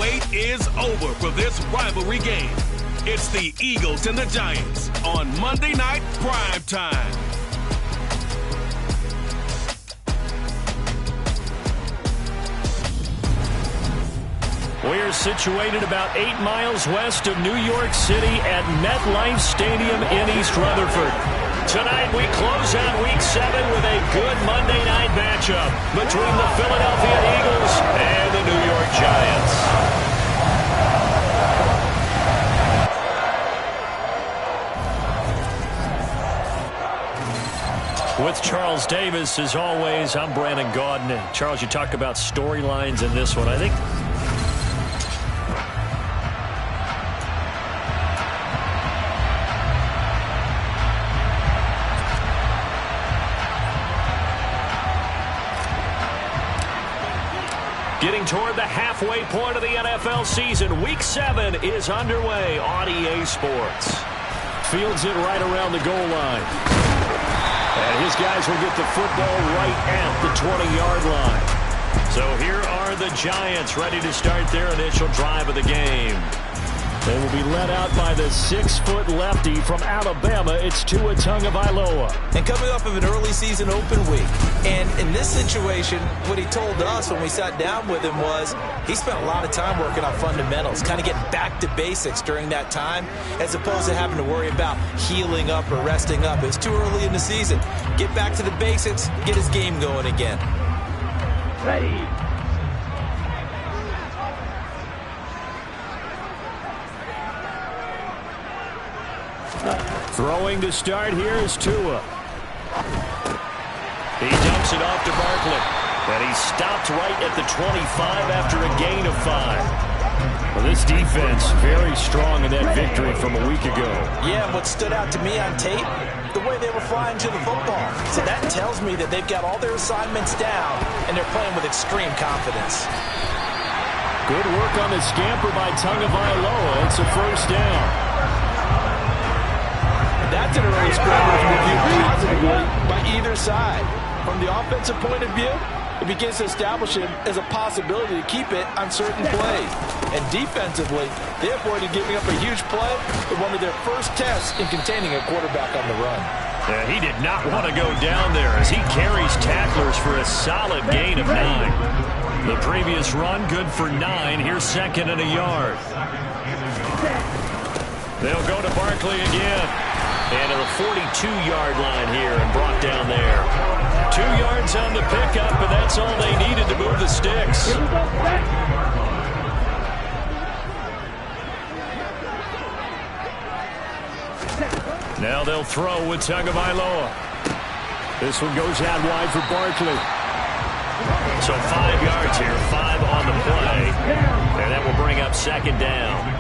wait is over for this rivalry game. It's the Eagles and the Giants on Monday Night Prime Time. We're situated about 8 miles west of New York City at MetLife Stadium in East Rutherford. Tonight we close out Week 7 with a good Monday night matchup between the Philadelphia Eagles and the New York Giants. With Charles Davis, as always, I'm Brandon Gaudin. Charles, you talk about storylines in this one. I think getting toward the halfway point of the NFL season. Week 7 is underway on EA Sports. Fields it right around the goal line. And his guys will get the football right at the 20-yard line. So here are the Giants ready to start their initial drive of the game. They will be led out by the 6-foot lefty from Alabama. It's Tua Tagovailoa. And coming off of an early season open week. And in this situation, what he told us when we sat down with him was he spent a lot of time working on fundamentals, kind of getting back to basics during that time, as opposed to having to worry about healing up or resting up. It's too early in the season. Get back to the basics, get his game going again. Ready. Throwing to start here is Tua. He dumps it off to Barkley. And he's stopped right at the 25 after a gain of 5. Well, this defense very strong in that victory from a week ago. Yeah, what stood out to me on tape, the way they were flying to the football. So that tells me that they've got all their assignments down, and they're playing with extreme confidence. Good work on the scamper by Tagovailoa. It's a first down. That's an early scramble review positively by either side. From the offensive point of view, it begins to establish him as a possibility to keep it on certain plays. And defensively, they avoided giving up a huge play in one of their first tests in containing a quarterback on the run. Yeah, he did not want to go down there as he carries tacklers for a solid gain of 9. The previous run, good for 9. Here's second and a yard. They'll go to Barkley again. And to the 42-yard line here and brought down there. 2 yards on the pickup, and that's all they needed to move the sticks. Now they'll throw with Tagovailoa. This one goes out wide for Barkley. So 5 yards here, 5 on the play. And that will bring up second down.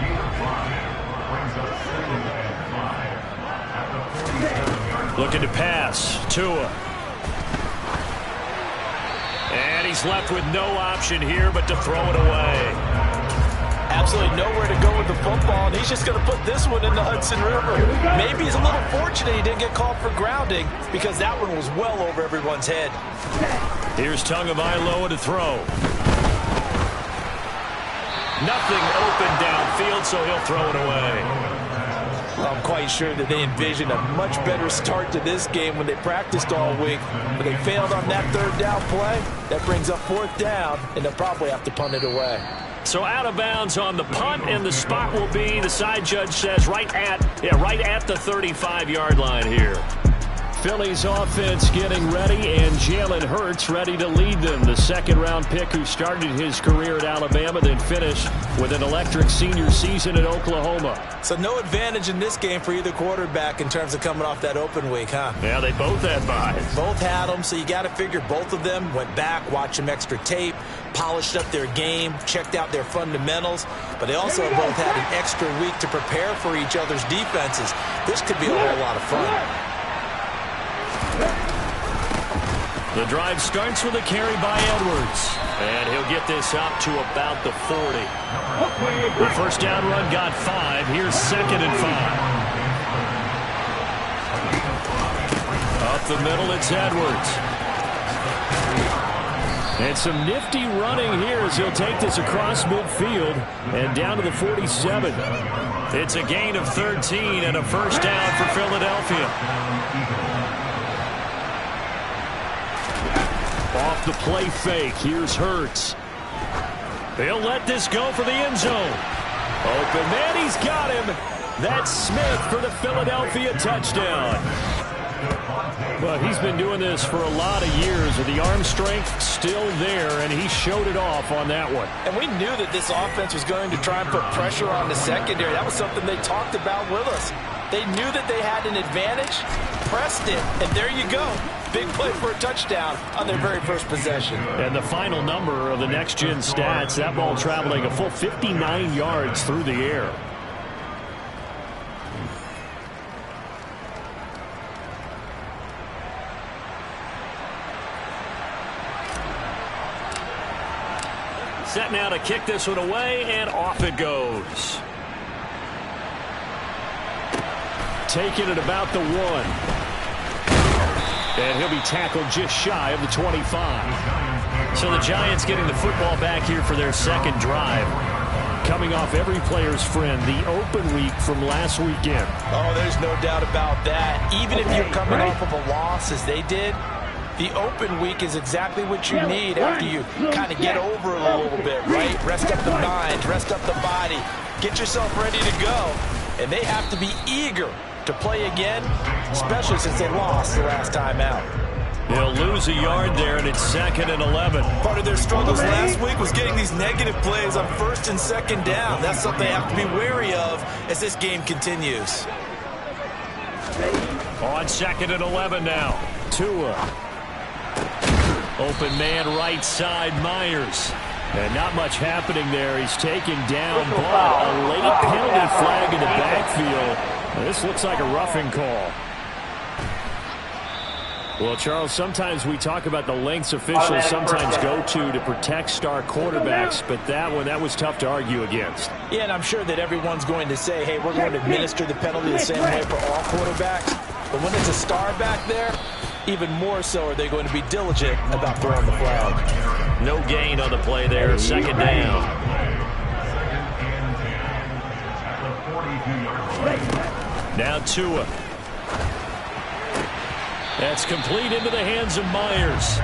Looking to pass. Tua. And he's left with no option here but to throw it away. Absolutely nowhere to go with the football, and he's just going to put this one in the Hudson River. Maybe he's a little fortunate he didn't get called for grounding because that one was well over everyone's head. Here's Tagovailoa to throw. Nothing open downfield, so he'll throw it away. I'm quite sure that they envisioned a much better start to this game when they practiced all week. But they failed on that third down play. That brings up fourth down, and they'll probably have to punt it away. So out of bounds on the punt, and the spot will be, the side judge says, right at the 35-yard line here. Philly's offense getting ready, and Jalen Hurts ready to lead them. The second-round pick who started his career at Alabama, then finished with an electric senior season at Oklahoma. So no advantage in this game for either quarterback in terms of coming off that open week, huh? Yeah, they both had buys. Both had them, so you got to figure both of them went back, watched some extra tape, polished up their game, checked out their fundamentals, but they also both had an extra week to prepare for each other's defenses. This could be a whole lot of fun. The drive starts with a carry by Edwards. And he'll get this up to about the 40. The first down run got 5. Here's second and 5. Up the middle, it's Edwards. And some nifty running here as he'll take this across midfield and down to the 47. It's a gain of 13 and a first down for Philadelphia. Off the play fake. Here's Hurts. They'll let this go for the end zone. Open man, he's got him. That's Smith for the Philadelphia touchdown. Well, he's been doing this for a lot of years with the arm strength still there, and he showed it off on that one. And we knew that this offense was going to try and put pressure on the secondary. That was something they talked about with us. They knew that they had an advantage, pressed it, and there you go. Big play for a touchdown on their very first possession. And the final number of the next-gen stats, that ball traveling a full 59 yards through the air. Set now to kick this one away, and off it goes. Taking it about the 1. And he'll be tackled just shy of the 25. So the Giants getting the football back here for their second drive. Coming off every player's friend, the open week from last weekend. Oh, there's no doubt about that. Even if you're coming off of a loss as they did, the open week is exactly what you need after you kind of get over it a little bit, right? Rest up the mind, rest up the body, get yourself ready to go. And they have to be eager to play again, especially since they lost the last time out. They'll lose a yard there, and it's 2nd and 11. Part of their struggles last week was getting these negative plays on 1st and 2nd down. That's something they have to be wary of as this game continues. On 2nd and 11 now. Tua. Open man right side, Myers. And not much happening there. He's taken down, but a late penalty flag in the backfield. This looks like a roughing call. Well, Charles, sometimes we talk about the lengths officials sometimes go to protect star quarterbacks, but that one, that was tough to argue against. Yeah, and I'm sure that everyone's going to say, hey, we're going to administer the penalty the same way for all quarterbacks. But when it's a star back there, even more so are they going to be diligent about throwing the flag. No gain on the play there, 2nd down. Now Tua. That's complete into the hands of Myers.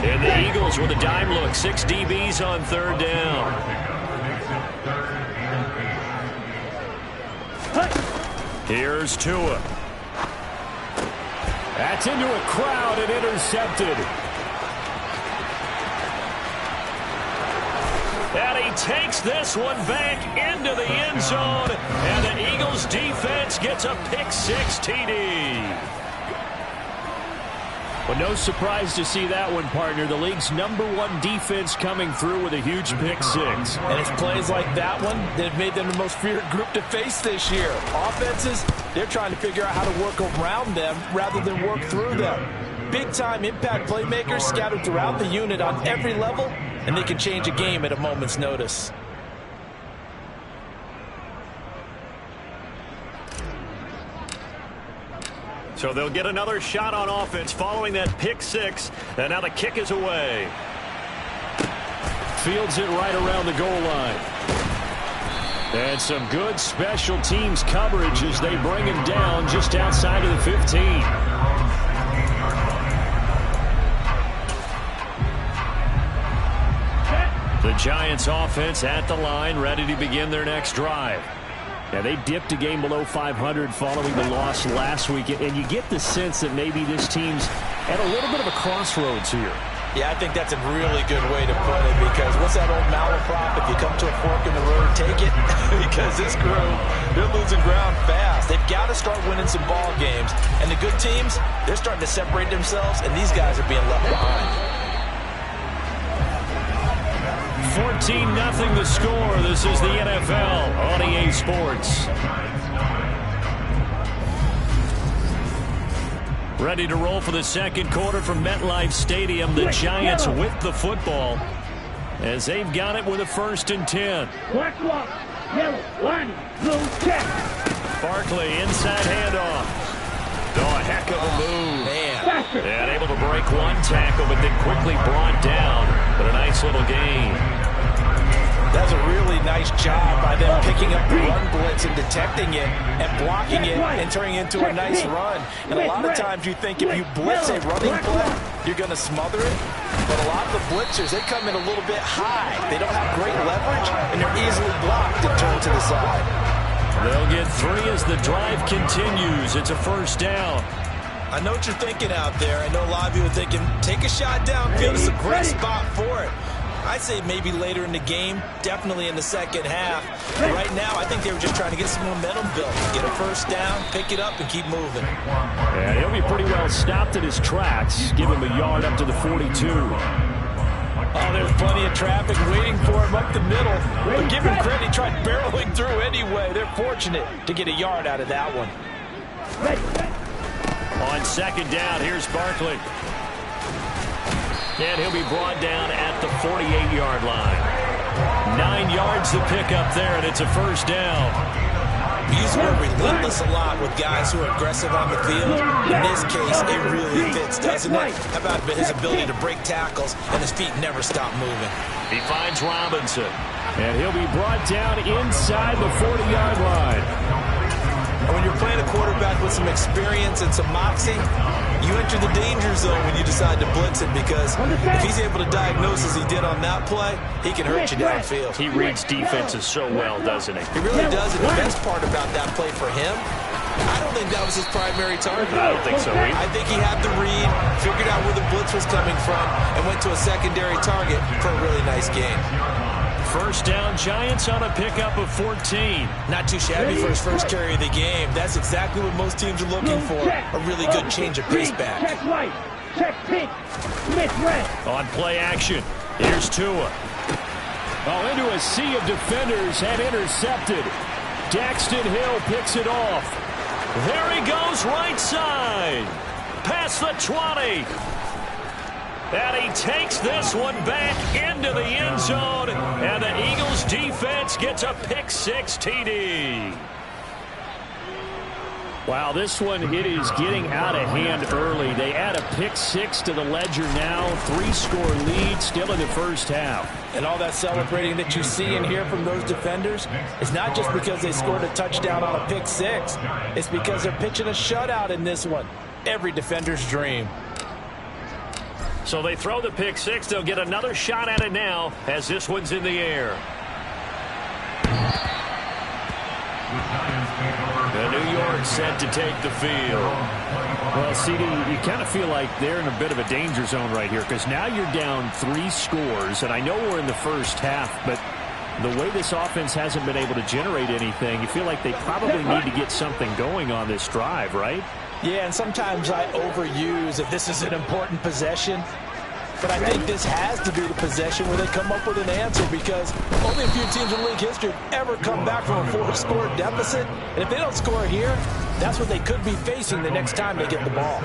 And the Eagles with a dime look. 6 DBs on 3rd down. Here's Tua. That's into a crowd and intercepted. And he takes this one back into the end zone. And the Eagles defense gets a pick-6 TD. Well, no surprise to see that one, partner. The league's #1 defense coming through with a huge pick-6. And it's plays like that one that have made them the most feared group to face this year. Offenses, they're trying to figure out how to work around them rather than work through them. Big-time impact playmakers scattered throughout the unit on every level, and they can change a game at a moment's notice. So they'll get another shot on offense following that pick-6, and now the kick is away. Fields it right around the goal line. And some good special teams coverage as they bring him down just outside of the 15. The Giants offense at the line, ready to begin their next drive. Now, they dipped a game below 500 following the loss last week, and you get the sense that maybe this team's at a little bit of a crossroads here. Yeah, I think that's a really good way to put it, because what's that old malaprop? If you come to a fork in the road, take it. Because this crew, they're losing ground fast. They've got to start winning some ball games. And the good teams, they're starting to separate themselves, and these guys are being left behind. 14-0 the score. This is the NFL on EA Sports. Ready to roll for the second quarter from MetLife Stadium. The Giants with the football as they've got it with a 1st and 10. Black one, yellow, one, blue, check. Barkley inside handoff. Oh, a heck of a move. Man. And able to break one tackle, but then quickly brought down. But a nice little gain. That's a really nice job by them picking up the run blitz and detecting it and blocking it and turning it into a nice run. And a lot of times you think if you blitz a running play, you're going to smother it. But a lot of the blitzers, they come in a little bit high. They don't have great leverage, and they're easily blocked and turned to the side. They'll get 3 as the drive continues. It's a first down. I know what you're thinking out there. I know a lot of you are thinking, take a shot downfield. It's a great spot for it. I'd say maybe later in the game, definitely in the second half. But right now, I think they were just trying to get some momentum built. Get a first down, pick it up, and keep moving. And he'll be pretty well stopped in his tracks. Give him a yard up to the 42. Oh, there's plenty of traffic waiting for him up the middle. But give him credit, he tried barreling through anyway. They're fortunate to get a yard out of that one. On second down, here's Barkley. And he'll be brought down at the 48-yard line. 9 yards to pick up there, and it's a first down. We use the word relentless a lot with guys who are aggressive on the field. In this case, it really fits, doesn't it? How about his ability to break tackles and his feet never stop moving? He finds Robinson. And he'll be brought down inside the 40-yard line. And when you're playing a quarterback with some experience and some moxie, you enter the danger zone when you decide to blitz him, because if he's able to diagnose as he did on that play, he can hurt you downfield. He reads defenses so well, doesn't he? He really does, and the best part about that play for him, I don't think that was his primary target. I don't think so either. I think he had the read, figured out where the blitz was coming from, and went to a secondary target for a really nice gain. First down, Giants on a pickup of 14. Not too shabby for his first carry of the game. That's exactly what most teams are looking for. A really good change of pace back. Check right. Check pink. Smith red. On play action, here's Tua. Oh, into a sea of defenders and intercepted. Daxton Hill picks it off. There he goes right side. Past the 20. And he takes this one back into the end zone. And the Eagles defense gets a pick-6 TD. Wow, this one, it is getting out of hand early. They add a pick-6 to the ledger now. 3-score lead still in the first half. And all that celebrating that you see and hear from those defenders is not just because they scored a touchdown on a pick-6. It's because they're pitching a shutout in this one. Every defender's dream. So they throw the pick-6. They'll get another shot at it now as this one's in the air. The New York set to take the field. Well, CD, you kind of feel like they're in a bit of a danger zone right here, because now you're down 3 scores, and I know we're in the first half, but the way this offense hasn't been able to generate anything, you feel like they probably need to get something going on this drive, right? Yeah, and sometimes I overuse if this is an important possession. But I think this has to be the possession where they come up with an answer, because only a few teams in league history have ever come back from a 4-score deficit. And if they don't score here, that's what they could be facing the next time they get the ball.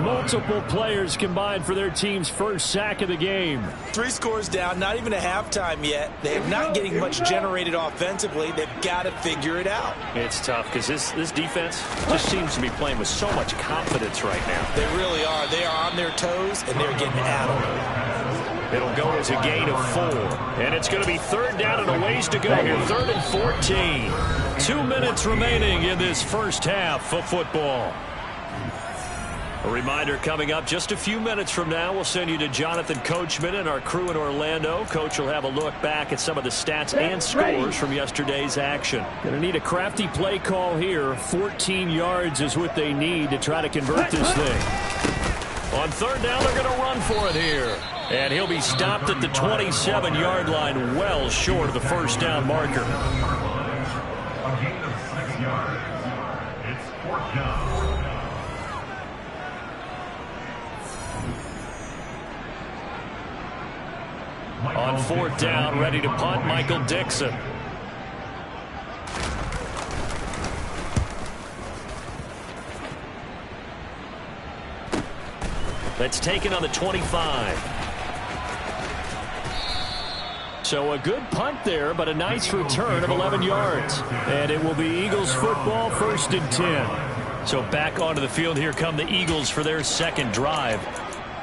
Multiple players combined for their team's first sack of the game. 3 scores down, not even a halftime yet. They're not getting much generated offensively. They've got to figure it out. It's tough because this defense just seems to be playing with so much confidence right now. They really are. They are on their toes, and they're getting at them. It'll go as a gain of 4. And it's going to be third down and a ways to go here. 3rd and 14. 2 minutes remaining in this first half of football. A reminder coming up just a few minutes from now. We'll send you to Jonathan Coachman and our crew in Orlando. Coach will have a look back at some of the stats and scores from yesterday's action. Going to need a crafty play call here. 14 yards is what they need to try to convert this thing. On third down, they're going to run for it here. And he'll be stopped at the 27-yard line, well short of the first down marker. On fourth down, ready to punt, Michael Dixon. That's taken on the 25. So a good punt there, but a nice return of 11 yards. And it will be Eagles football, 1st and 10. So back onto the field, here come the Eagles for their second drive.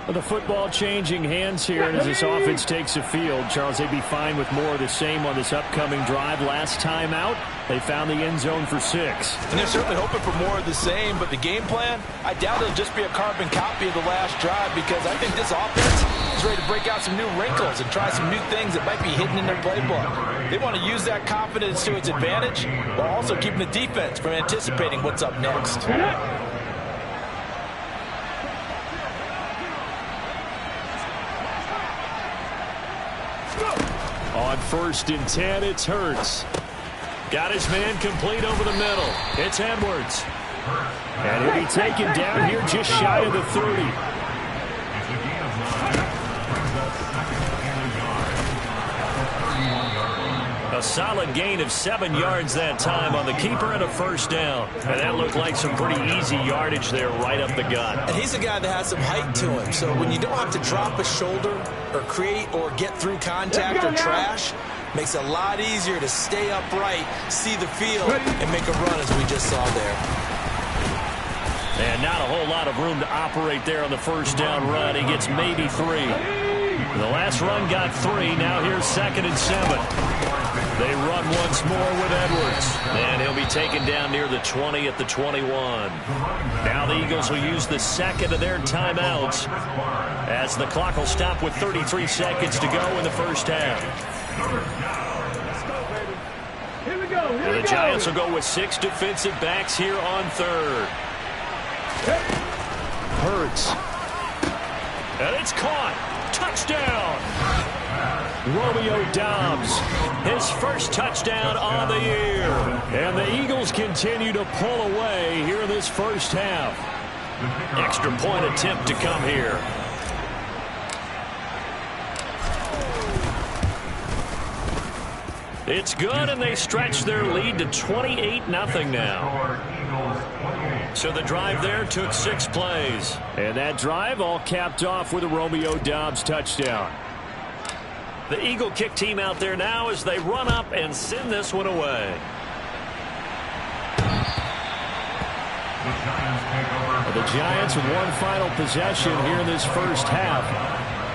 Well, the football changing hands here, and as this offense takes the field, Charles, they'd be fine with more of the same on this upcoming drive. Last time out, they found the end zone for 6. And they're certainly hoping for more of the same, but the game plan, I doubt it'll just be a carbon copy of the last drive, because I think this offense is ready to break out some new wrinkles and try some new things that might be hidden in their playbook. They want to use that confidence to its advantage while also keeping the defense from anticipating what's up next. On 1st and 10, it's Hurts. Got his man complete over the middle. It's Edwards. And he'll be taken down here just shy of the 30. A solid gain of 7 yards that time on the keeper and a first down. And that looked like some pretty easy yardage there right up the gut. And he's a guy that has some height to him. So when you don't have to drop a shoulder or create or get through contact or trash, makes it a lot easier to stay upright, see the field, and make a run as we just saw there. And not a whole lot of room to operate there on the first down run. He gets maybe 3. The last run got 3. Now here's 2nd and 7. They run once more with Edwards. And he'll be taken down near the 20 at the 21. Now the Eagles will use the second of their timeouts as the clock will stop with 33 seconds to go in the first half. Here we go. And the Giants will go with 6 defensive backs here on 3rd. Hurts. And it's caught. Touchdown. Romeo Doubs, his first touchdown on the year. And the Eagles continue to pull away here in this first half. Extra point attempt to come here. It's good, and they stretch their lead to 28-0 now. So the drive there took 6 plays. And that drive all capped off with a Romeo Doubs touchdown. The Eagle kick team out there now as they run up and send this one away. The Giants with one final possession here in this first half.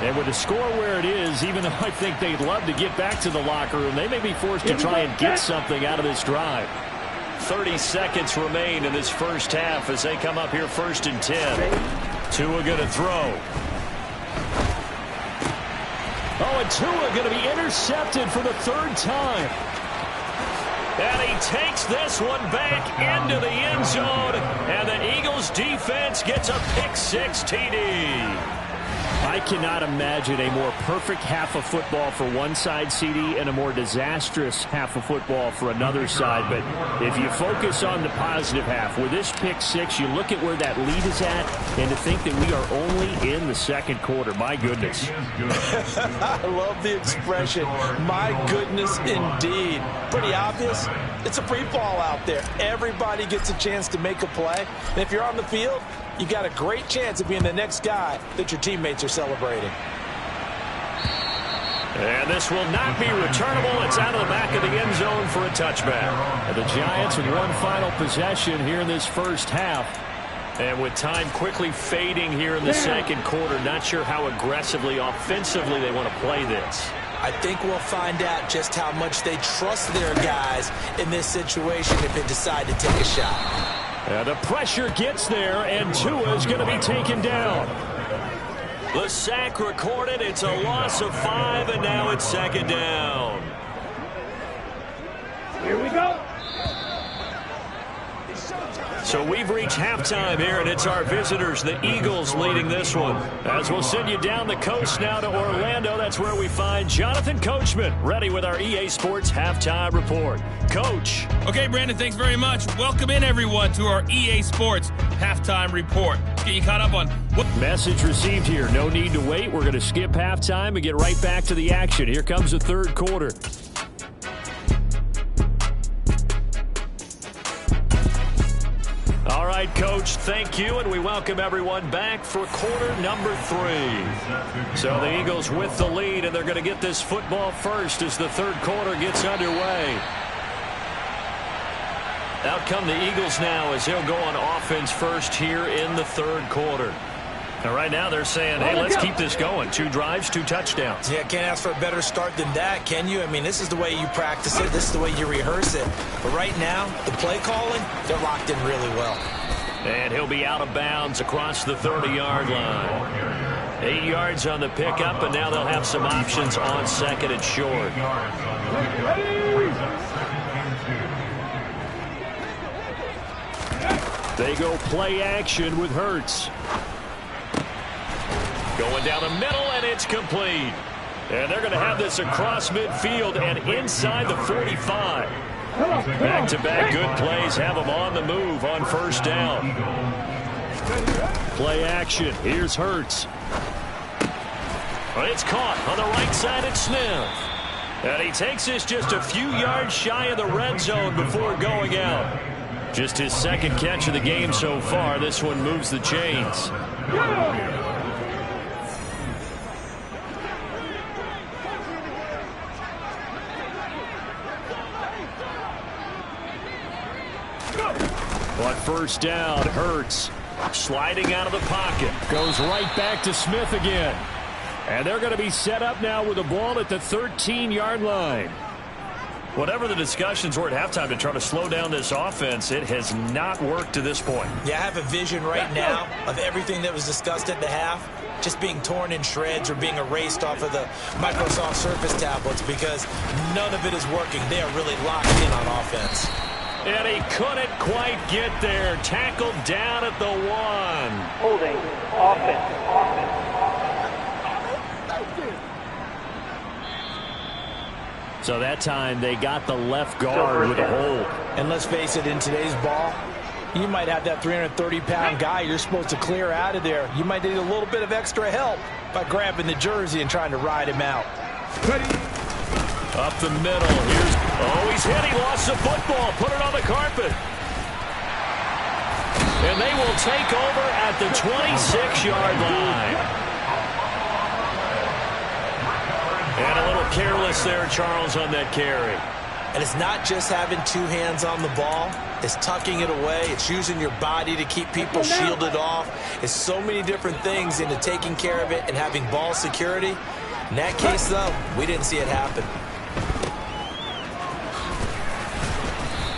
And with the score where it is, even though I think they'd love to get back to the locker room, they may be forced to try and get something out of this drive. 30 seconds remain in this first half as they come up here 1st and 10. Tua going to throw. Oh, and Tua going to be intercepted for the 3rd time. And he takes this one back into the end zone. And the Eagles defense gets a pick-6 TD. I cannot imagine a more perfect half of football for one side, CD, and a more disastrous half of football for another side. But if you focus on the positive half, with this pick-6, you look at where that lead is at, and to think that we are only in the 2nd quarter. My goodness. I love the expression, my goodness indeed. Pretty obvious. It's a free fall out there. Everybody gets a chance to make a play. And if you're on the field, you've got a great chance of being the next guy that your teammates are celebrating. And this will not be returnable. It's out of the back of the end zone for a touchback. And the Giants with one final possession here in this first half. And with time quickly fading here in the 2nd quarter, not sure how aggressively, offensively they want to play this. I think we'll find out just how much they trust their guys in this situation if they decide to take a shot. The pressure gets there, and Tua is going to be taken down. The sack recorded. It's a loss of 5, and now it's 2nd down. Here we go. So we've reached halftime here, and it's our visitors, the Eagles, leading this one. As we'll send you down the coast now to Orlando, that's where we find Jonathan Coachman, ready with our EA Sports Halftime Report. Coach. Okay, Brandon, thanks very much. Welcome in, everyone, to our EA Sports Halftime Report. Let's get you caught up on what... Message received here. No need to wait. We're going to skip halftime and get right back to the action. Here comes the 3rd quarter. All right, Coach, thank you, and we welcome everyone back for quarter number 3. So the Eagles with the lead, and they're going to get this football first as the 3rd quarter gets underway. Out come the Eagles now as they'll go on offense first here in the third quarter. And right now they're saying, hey, let's keep this going. 2 drives, 2 touchdowns. Yeah, can't ask for a better start than that, can you? I mean, this is the way you practice it. This is the way you rehearse it. But right now, the play calling, they're locked in really well. And he'll be out of bounds across the 30-yard line. 8 yards on the pickup, and now they'll have some options on second and short. They go play action with Hurts. Going down the middle, and it's complete. And they're going to have this across midfield and inside the 45. Back-to-back good plays have them on the move on first down. Play action. Here's Hurts. It's caught on the right side at Smith. And he takes this just a few yards shy of the red zone before going out. Just his second catch of the game so far. This one moves the chains. On first down, Hurts Sliding out of the pocket. goes right back to Smith again. And they're going to be set up now with the ball at the 13-yard line. Whatever the discussions were at halftime to try to slow down this offense, it has not worked to this point. Yeah, I have a vision right now of everything that was discussed at the half just being torn in shreds or being erased off of the Microsoft Surface tablets because none of it is working. They are really locked in on offense. And he couldn't quite get there. Tackled down at the 1. Holding. Offense. So that time they got the left guard with a hold. And let's face it, in today's ball, you might have that 330-pound guy you're supposed to clear out of there. You might need a little bit of extra help by grabbing the jersey and trying to ride him out. Up the middle. He's hit. He lost the football. Put it on the carpet. And they will take over at the 26-yard line. And a little careless there, Charles, on that carry. And it's not just having 2 hands on the ball. It's tucking it away. It's using your body to keep people shielded off. It's so many different things into taking care of it and having ball security. In that case, though, we didn't see it happen.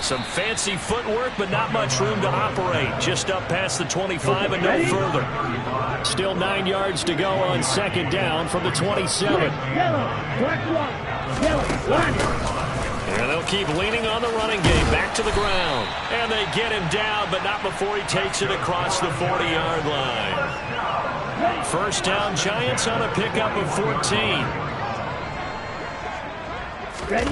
Some fancy footwork, but not much room to operate. Just up past the 25 and no further. Still 9 yards to go on second down from the 27. And they'll keep leaning on the running game. Back to the ground. And they get him down, but not before he takes it across the 40-yard line. First down, Giants on a pickup of 14. Ready?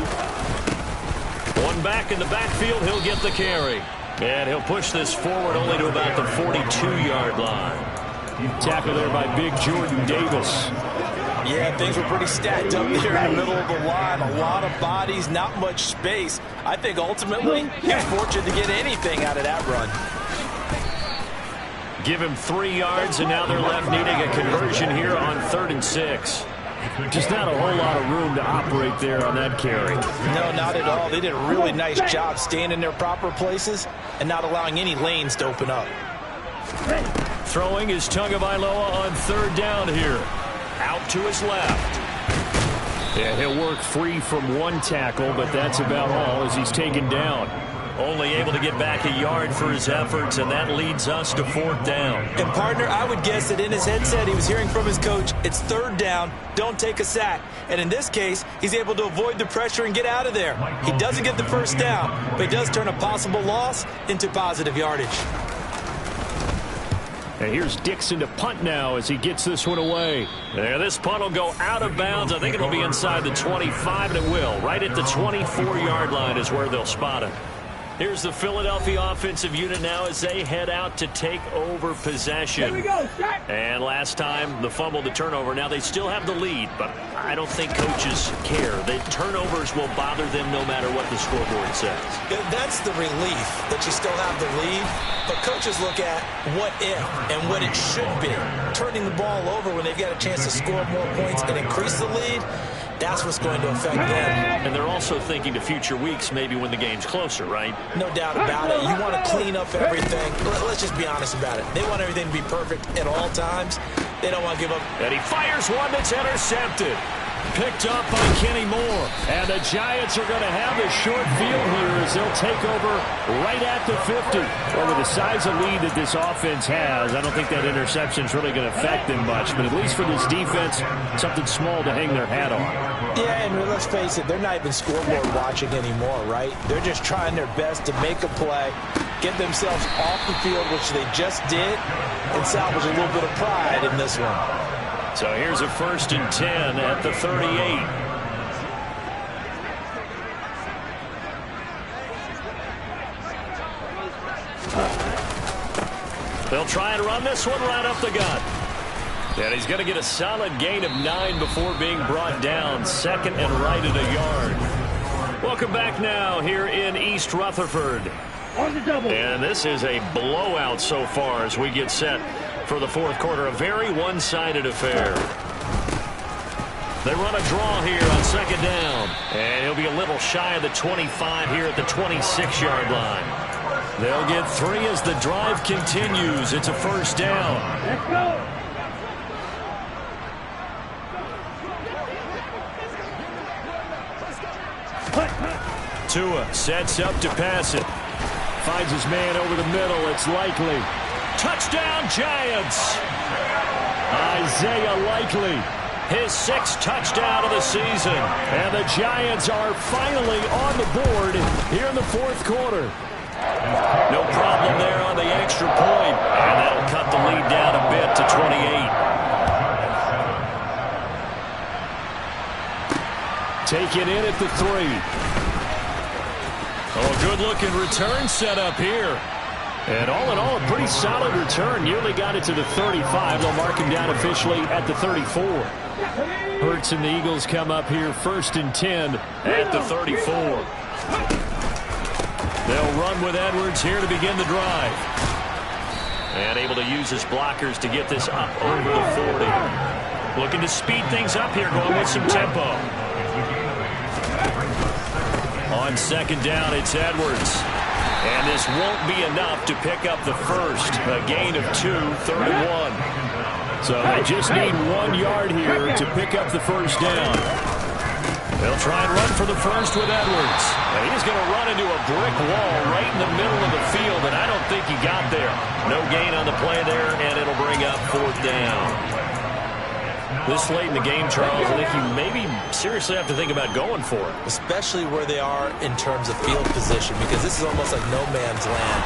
One back in the backfield, he'll get the carry. And he'll push this forward only to about the 42-yard line. Tackle there by big Jordan Davis. Yeah, things were pretty stacked up there in the middle of the line. A lot of bodies, not much space. I think ultimately he was fortunate to get anything out of that run. Give him 3 yards, and now they're left needing a conversion here on 3rd and 6. Just not a whole lot of room to operate there on that carry. No, not at all. They did a really nice job staying in their proper places and not allowing any lanes to open up. Throwing is Tagovailoa on 3rd down here. Out to his left. Yeah, he'll work free from 1 tackle, but that's about all as he's taken down. Only able to get back a yard for his efforts, and that leads us to 4th down. And, partner, I would guess that in his headset he was hearing from his coach, it's 3rd down, don't take a sack. And in this case, he's able to avoid the pressure and get out of there. He doesn't get the first down, but he does turn a possible loss into positive yardage. And here's Dixon to punt now as he gets this one away. There, this punt will go out of bounds. I think it'll be inside the 25, and it will. Right at the 24-yard line is where they'll spot it. Here's the Philadelphia offensive unit now as they head out to take over possession. Here we go, and last time, the fumble, the turnover. Now they still have the lead, but I don't think coaches care. The turnovers will bother them no matter what the scoreboard says. That's the relief that you still have the lead, but coaches look at what if and what it should be. Turning the ball over when they've got a chance to score more points and increase the lead, That's what's going to affect them. And they're also thinking to future weeks, maybe when the game's closer, right? No doubt about it. You want to clean up everything. Let's just be honest about it. They want everything to be perfect at all times. They don't want to give up. And he fires one that's intercepted. Picked up by Kenny Moore. And the Giants are going to have a short field here as they'll take over right at the 50. Well, with the size of lead that this offense has, I don't think that interception is really going to affect them much. But at least for this defense, something small to hang their hat on. Yeah, and let's face it, they're not even scoreboard watching anymore, right? They're just trying their best to make a play, get themselves off the field, which they just did, and salvage a little bit of pride in this one. So here's a 1st and 10 at the 38. They'll try and run this one right up the gut. And he's going to get a solid gain of 9 before being brought down. 2nd and right at a yard. Welcome back now here in East Rutherford. And this is a blowout so far as we get set for the 4th quarter. A very one-sided affair. They run a draw here on 2nd down. And he'll be a little shy of the 25 here at the 26-yard line. They'll get 3 as the drive continues. It's a 1st down. Let's go. Tua sets up to pass it. Finds his man over the middle. It's Likely. Touchdown, Giants! Isaiah Likely, his 6th touchdown of the season. And the Giants are finally on the board here in the 4th quarter. No problem there on the extra point. And that'll cut the lead down a bit to 28. Taken in at the 3. Oh, good-looking return set up here. And all in all, a pretty solid return. Nearly got it to the 35. They'll mark him down officially at the 34. Hurts and the Eagles come up here 1st and 10 at the 34. They'll run with Edwards here to begin the drive. And able to use his blockers to get this up over the 40. Looking to speed things up here, going with some tempo. On 2nd down, it's Edwards. And this won't be enough to pick up the first. A gain of 2, 31. So they just need 1 yard here to pick up the 1st down. They'll try and run for the first with Edwards. And he's going to run into a brick wall right in the middle of the field, and I don't think he got there. No gain on the play there, and it'll bring up 4th down. This late in the game, Charles, I think you maybe seriously have to think about going for it. Especially where they are in terms of field position, because this is almost like no man's land.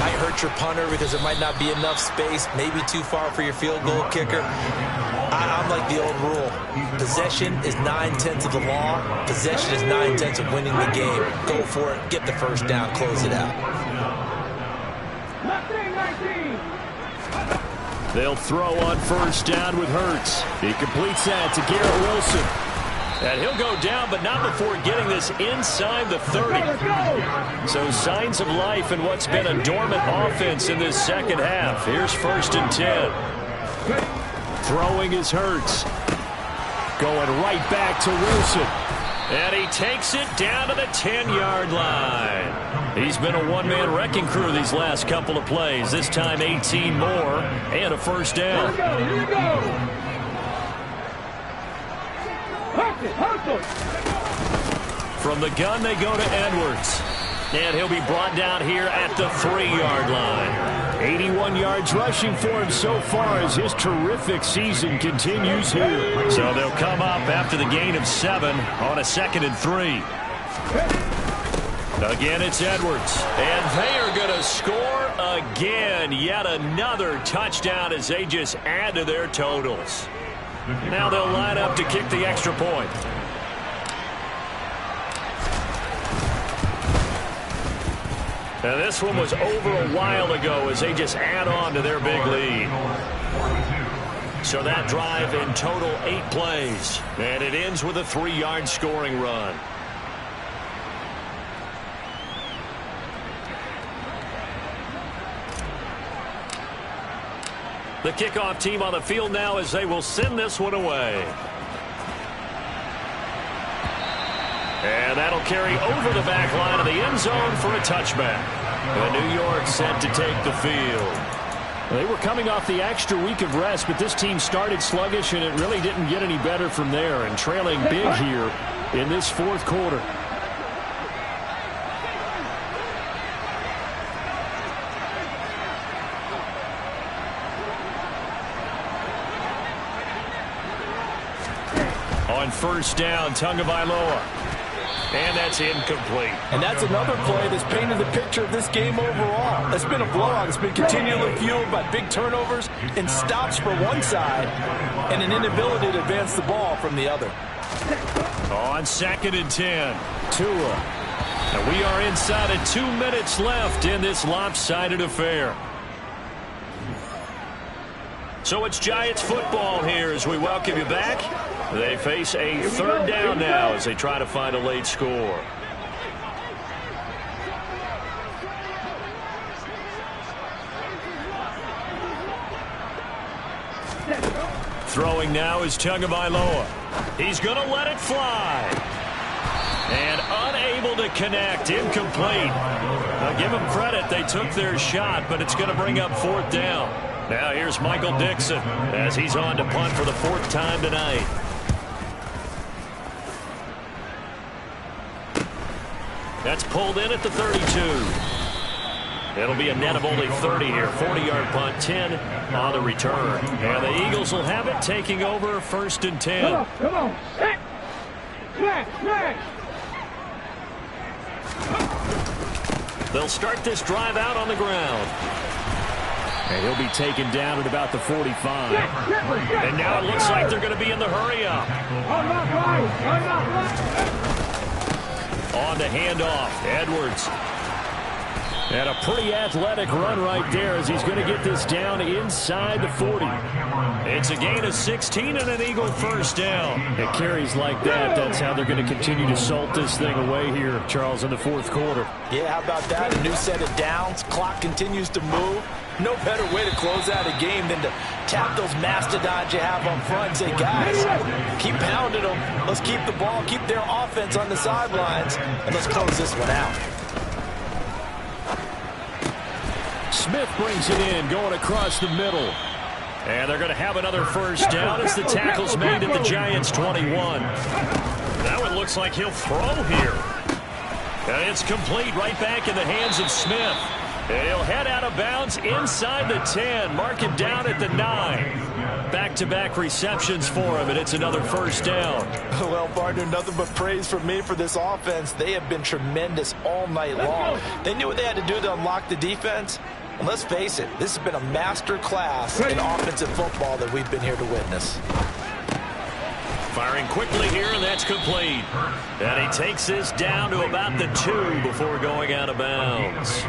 Might hurt your punter because there might not be enough space, maybe too far for your field goal kicker. I'm like the old rule. Possession is 9/10 of the law. Possession is 9/10 of winning the game. Go for it, get the first down, close it out. They'll throw on 1st down with Hurts. He completes that to Garrett Wilson. And he'll go down, but not before getting this inside the 30. So signs of life in what's been a dormant offense in this 2nd half. Here's 1st and 10. Throwing is Hurts. Going right back to Wilson. And he takes it down to the 10-yard line. He's been a one-man wrecking crew these last couple of plays. This time 18 more and a 1st down. Here we go. From the gun, they go to Edwards. And he'll be brought down here at the 3-yard line. 81 yards rushing for him so far as his terrific season continues here. So they'll come up after the gain of 7 on a 2nd and 3. Again, it's Edwards. And they are going to score again. Yet another touchdown as they just add to their totals. Now they'll line up to kick the extra point. And this one was over a while ago as they just add on to their big lead. So that drive in total 8 plays. And it ends with a 3-yard scoring run. The kickoff team on the field now as they will send this one away. And that'll carry over the back line of the end zone for a touchback. And New York set to take the field. They were coming off the extra week of rest, but this team started sluggish, and it really didn't get any better from there. And trailing big here in this fourth quarter. On first down, Tagovailoa. And that's incomplete. And that's another play that's painted the picture of this game overall. It's been a blowout. It's been continually fueled by big turnovers and stops for one side and an inability to advance the ball from the other. On 2nd and 10, Tua. And we are inside of 2 minutes left in this lopsided affair. So it's Giants football here as we welcome you back. They face a third down now as they try to find a late score. Throwing now is Tagovailoa. He's going to let it fly. And unable to connect. Incomplete. Now give them credit. They took their shot, but it's going to bring up 4th down. Now here's Michael Dixon as he's on to punt for the 4th time tonight. That's pulled in at the 32. It'll be a net of only 30 here. 40-yard punt, 10 on the return. And the Eagles will have it, taking over 1st and 10. Come on. Back. They'll start this drive out on the ground. And he'll be taken down at about the 45. And now it looks like they're going to be in the hurry-up. On the handoff, Edwards. And a pretty athletic run right there as he's going to get this down inside the 40. It's a gain of 16 and an Eagle first down. It carries like that. That's how they're going to continue to salt this thing away here, Charles, in the 4th quarter. Yeah, how about that? A new set of downs. Clock continues to move. No better way to close out a game than to tap those mastodons you have on front and say, guys, keep pounding them. Let's keep the ball, keep their offense on the sidelines, and let's close this one out. Smith brings it in, going across the middle. And they're going to have another first down as the tackle's made at the Giants' 21. That one looks like he'll throw here. And it's complete right back in the hands of Smith. And he'll head out of bounds inside the 10. Mark him down at the 9. Back-to-back receptions for him, and it's another first down. Well, partner, nothing but praise from me for this offense. They have been tremendous all night long. They knew what they had to do to unlock the defense. And let's face it, this has been a master class in offensive football that we've been here to witness. Firing quickly here, and that's complete. And he takes this down to about the 2 before going out of bounds.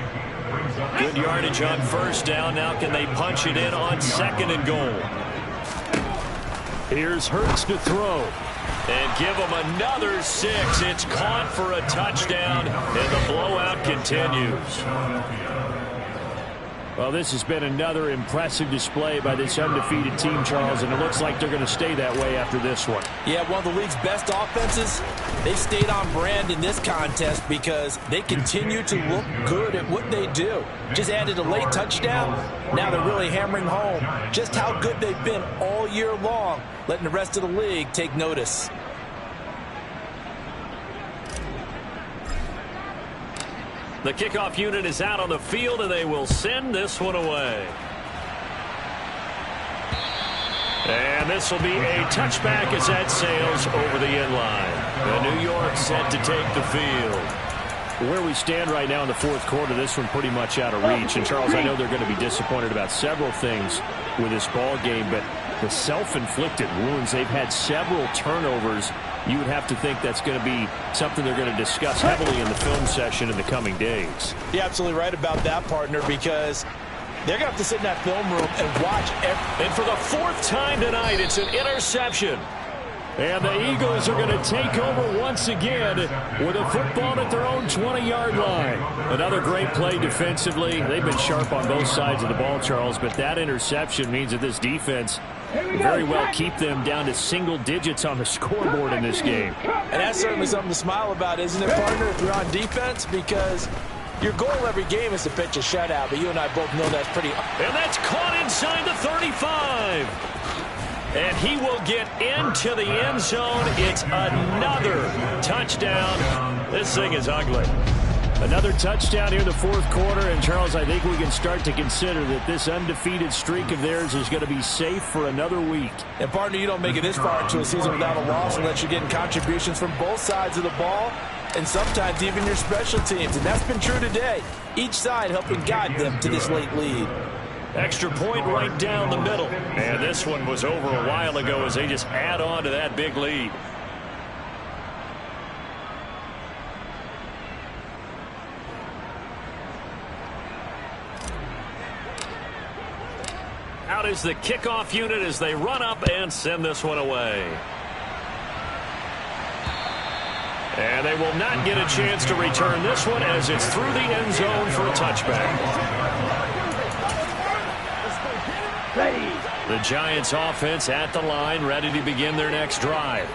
Good yardage on first down. Now can they punch it in on 2nd and goal? Here's Hurts to throw. And give him another 6. It's caught for a touchdown, and the blowout continues. Well, this has been another impressive display by this undefeated team, Charles, and it looks like they're going to stay that way after this one. Yeah, one of the league's best offenses. They stayed on brand in this contest because they continue to look good at what they do. Just added a late touchdown. Now they're really hammering home just how good they've been all year long, letting the rest of the league take notice. The kickoff unit is out on the field, and they will send this one away. And this will be a touchback as that sails over the end line. And New York set to take the field. Where we stand right now in the 4th quarter, this one pretty much out of reach. And, Charles, I know they're going to be disappointed about several things with this ball game, but the self-inflicted wounds, they've had several turnovers. You would have to think that's going to be something they're going to discuss heavily in the film session in the coming days. You're absolutely right about that, partner, because they're going to have to sit in that film room and watch. And for the 4th time tonight, it's an interception. And the Eagles are going to take over once again with a football at their own 20-yard line. Another great play defensively. They've been sharp on both sides of the ball, Charles, but that interception means that this defense very well keep them down to single digits on the scoreboard in this game. And that's certainly something to smile about, isn't it, partner, if you're on defense? Because your goal every game is to pitch a shutout, but you and I both know that's pretty... And that's caught inside the 35. And he will get into the end zone. It's another touchdown. This thing is ugly. Another touchdown here in the fourth quarter. And, Charles, I think we can start to consider that this undefeated streak of theirs is going to be safe for another week. And, partner, you don't make it this far into a season without a loss unless you're getting contributions from both sides of the ball and sometimes even your special teams. And that's been true today. Each side helping guide them to this late lead. Extra point right down the middle. And this one was over a while ago as they just add on to that big lead. Out is the kickoff unit as they run up and send this one away. And they will not get a chance to return this one as it's through the end zone for a touchback. The Giants offense at the line, ready to begin their next drive.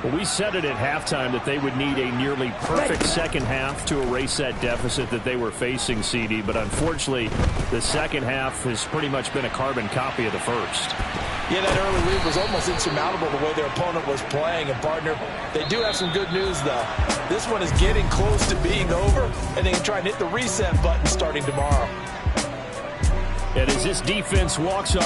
Well, we said it at halftime that they would need a nearly perfect second half to erase that deficit that they were facing, CD. But unfortunately, the second half has pretty much been a carbon copy of the first. Yeah, that early lead was almost insurmountable the way their opponent was playing. And, partner, they do have some good news, though. This one is getting close to being over, and they can try and hit the reset button starting tomorrow. And as this defense walks up